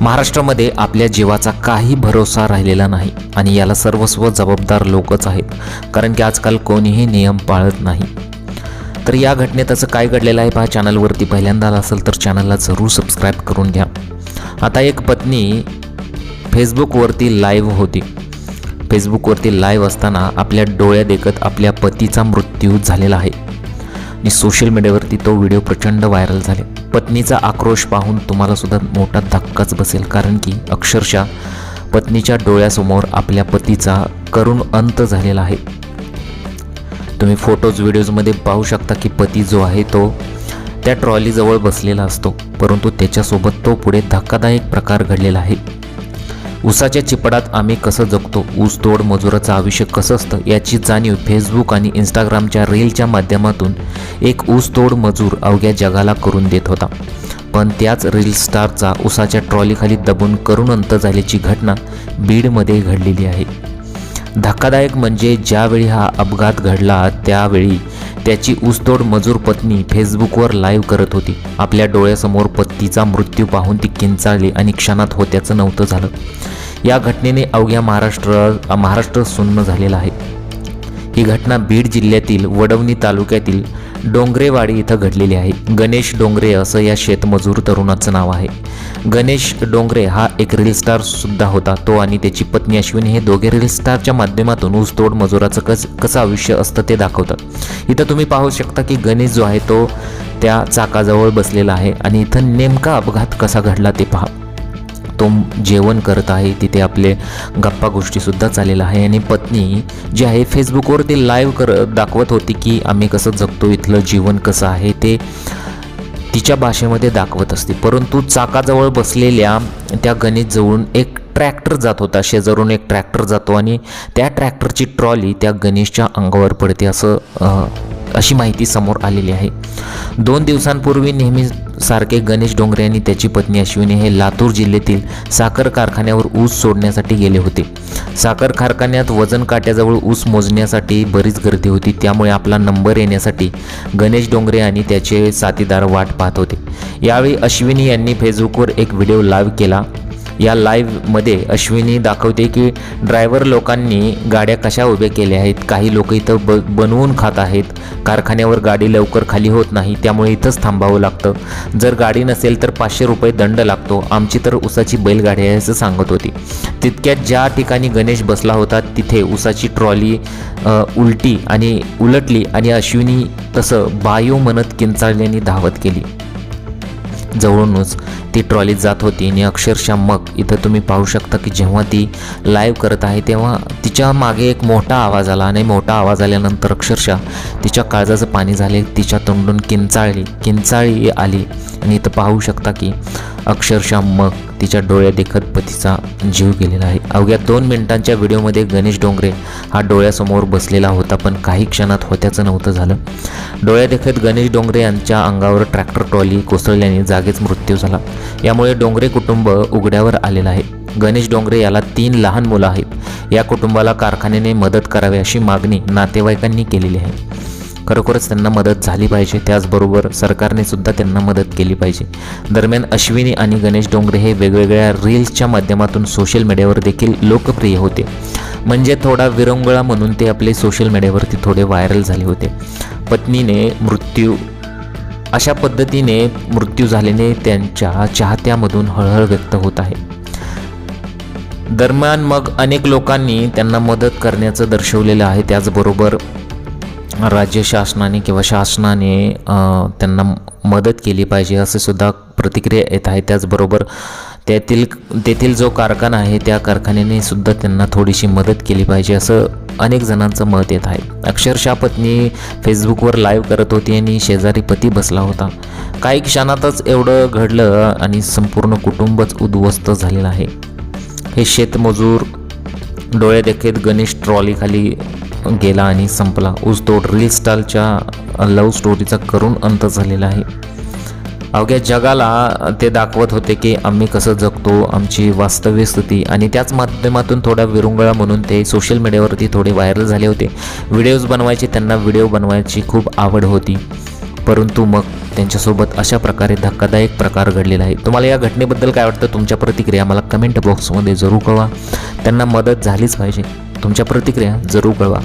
महाराष्ट्रामध्ये आपल्या जीवाचा काही भरोसा राहिलेला नाही आणि याला सर्वस्व जबाबदार लोकच आहेत, कारण की आजकाल कोणीही नियम पाळत नाही। तर या घटनेत असं काय घडलेलं आहे पहा। चॅनलवरती पहिल्यांदा असेल तर चॅनलला जरूर सबस्क्राईब करून घ्या। आता एक पत्नी फेसबुकवरती लाईव्ह होती। फेसबुकवरती लाईव्ह असताना आपल्या डोळ्यादेखत आपल्या पतीचा मृत्यू झालेला आहे आणि सोशल मीडियावरती तो व्हिडिओ प्रचंड व्हायरल झाले। पत्नीचा आक्रोश पाहून तुम्हाला सुद्धा मोठा धक्काच बसेल, कारण की अक्षरशः पत्नीच्या डोळ्यासमोर आपल्या पतीचा करुण अंत झालेला आहे। तुम्ही फोटोज व्हिडिओजमध्ये पाहू शकता की पती जो आहे तो त्या ट्रॉलीजवळ बसलेला असतो, परंतु त्याच्यासोबत तो पुढे धक्कादायक प्रकार घडलेला आहे। ऊसाच्या चिपडात आम्ही कसं जगतो, ऊसतोड मजुराचं आयुष्य कसं असतं याची जाणीव फेसबुक आणि इंस्टाग्रामच्या रीलच्या माध्यमातून एक ऊसतोड मजूर अवघ्या जगाला करून देत होता। पण त्याच रील स्टारचा ऊसाच्या ट्रॉलीखाली दबून करुण अंत झाल्याची घटना बीडमध्ये घडलेली आहे। धक्कादायक म्हणजे ज्यावेळी हा अपघात घडला त्यावेळी त्याची ऊसतोड मजूर पत्नी फेसबुकवर लाईव्ह करत होती। आपल्या डोळ्यासमोर पतीचा मृत्यू पाहून ती किंचाळली आणि क्षणात होत्याचं नव्हतं झालं। या घटनेने अवघ्या महाराष्ट्र सुन्न झालेला आहे। ही घटना बीड जिल्ह्यातील वडवणी तालुक्यातील डोंगरेवाडी इथं घडलेली आहे। गणेश डोंगरे असं या शेतमजूर तरुणाचं नाव आहे। गणेश डोंगरे हा एक रील स्टार सुद्धा होता। तो आणि त्याची पत्नी अश्विनी हे दोघे रील स्टारच्या माध्यमातून ऊसतोड मजुराचं कसं आयुष्य असतं ते दाखवतात। इथं तुम्ही पाहू शकता की गणेश जो आहे तो त्या चाकाजवळ बसलेला आहे आणि इथं नेमका अपघात कसा घडला ते पहा। तो जेवण करत आहे, तिथे आपले गप्पा गोष्टीसुद्धा चाललेला आहे आणि पत्नी जी आहे फेसबुकवरती लाईव्ह दाखवत होती की आम्ही कसं जगतो, इथलं जीवन कसं आहे ते तिच्या भाषेमध्ये दाखवत असते। परंतु चाकाजवळ बसलेल्या त्या गणेशजवळून एक ट्रॅक्टर जात होता, शेजारून एक ट्रॅक्टर जातो आणि त्या ट्रॅक्टरची ट्रॉली त्या गणेशच्या अंगावर पडते अशी माहिती समोर आलेली आहे। 2 दिवसांपूर्वी नेहमीसारखे गणेश डोंगरे आणि त्याची पत्नी अश्विनी हे लातूर जिल्ह्यातील साखर कारखान्यावर ऊस सोडण्यासाठी गेले होते। साखर कारखान्यात वजन काट्याजवळ ऊस मोजण्यासाठी बरीच गर्दी होती, त्यामुळे आपला नंबर येण्यासाठी गणेश डोंगरे आणि त्याचे साथीदार वाट पाहत होते। यावेळी अश्विनी यांनी फेसबुकवर एक व्हिडिओ लाईव्ह केला। या लाईव्हमध्ये अश्विनी दाखवते की ड्रायव्हर लोकांनी गाड्या कशा उभ्या केल्या आहेत, काही लोक इथं बनवून खात आहेत, कारखान्यावर गाडी लवकर खाली होत नाही त्यामुळे इथंच थांबावं लागतं, जर गाडी नसेल तर 500 रुपये दंड लागतो, आमची तर ऊसाची बैलगाडी आहे असं सांगत होती। तितक्यात ज्या ठिकाणी गणेश बसला होता तिथे ऊसाची ट्रॉली उलटली आणि अश्विनी तसं बायो म्हणत किंचाळल्याने धावत गेली। जवळूनच ती ट्रॉली जात होती आणि अक्षरशः मग इथं तुम्ही पाहू शकता की जेव्हा ती लाईव्ह करत आहे तेव्हा तिच्या मागे एक मोठा आवाज आला आणि मोठा आवाज आल्यानंतर अक्षरशः तिच्या काळजाचं पाणी झाले, तिच्या तोंडून किंचाळी आली आणि इथं पाहू शकता की अक्षरशः मग तिच्या डोळ्यादेखत पतीचा जीव गेलेला आहे। अवघ्या 2 मिनिटांच्या व्हिडिओमध्ये गणेश डोंगरे हा डोळ्यासमोर बसलेला होता, पण काही क्षणात होत्याचं नव्हतं झालं। डोळ्यादेखत गणेश डोंगरे यांच्या अंगावर ट्रॅक्टर ट्रॉली कोसळल्याने जागीच मृत्यू झाला। यामुळे डोंगरे कुटुंब उघड्यावर आलेलं आहे। गणेश डोंगरे याला 3 लहान मुलं आहेत। या कुटुंबाला कारखान्याने मदत करावी अशी मागणी नातेवाईकांनी केलेली आहे। खरोखरच त्यांना मदत झाली पाहिजे, त्याचबरोबर सरकारने सुद्धा त्यांना मदत केली पाहिजे। दरम्यान अश्विनी आणि गणेश डोंगरे हे वेगवेगळ्या रील्सच्या माध्यमातून सोशल मीडियावर देखील लोकप्रिय होते, म्हणजे थोडा विरंगुळा म्हणून ते आपले सोशल मीडियावरती थोडे व्हायरल झाले होते। पत्नीने अशा पद्धतीने मृत्यू झाल्याने त्यांच्या चाहत्यामधून हळहळ व्यक्त होत आहे। दरम्यान मग अनेक लोकांनी त्यांना मदत करण्याचं दर्शवलेलं आहे, त्याचबरोबर राज्य शासनाने किंवा शासनाने त्यांना मदत केली पाहिजे असे सुद्धा प्रतिक्रिया येत आहे। त्याचबरोबर तेथील जो कारखाना आहे त्या कारखान्याने सुद्धा त्यांना थोडीशी मदत केली पाहिजे असं अनेक जणांचं मत येत आहे। अक्षरशः पत्नी फेसबुकवर लाईव्ह करत होती आणि शेजारी पती बसला होता। काही क्षणातच एवढं घडलं आणि संपूर्ण कुटुंबच उद्ध्वस्त झालेलं आहे। हे शेतमजूर डोळ्यादेखत गणेश ट्रॉलीखाली गेला आणि संपला। ऊसतोड रील स्टारच्या लव्ह स्टोरीचा करुण अंत झालेला आहे। अवघ्या जगाला ते दाखवत होते की आम्ही कसं जगतो, आमची वास्तविक स्थिती, आणि त्याच माध्यमातून थोडा विरंगुळा म्हणून ते सोशल मीडियावरती थोडे व्हायरल झाले होते। व्हिडिओज बनवायचे, त्यांना व्हिडिओ बनवायची खूप आवड होती परंतु मग त्यांच्यासोबत अशा प्रकारे धक्कादायक प्रकार घडलेला आहे. तुम्हाला या घटनेबद्दल काय वाटतं? तुमच्या प्रतिक्रिया मला कमेंट बॉक्समध्ये जरूर कळवा. त्यांना मदत झालीच पाहिजे. तुमच्या प्रतिक्रिया जरूर कळवा.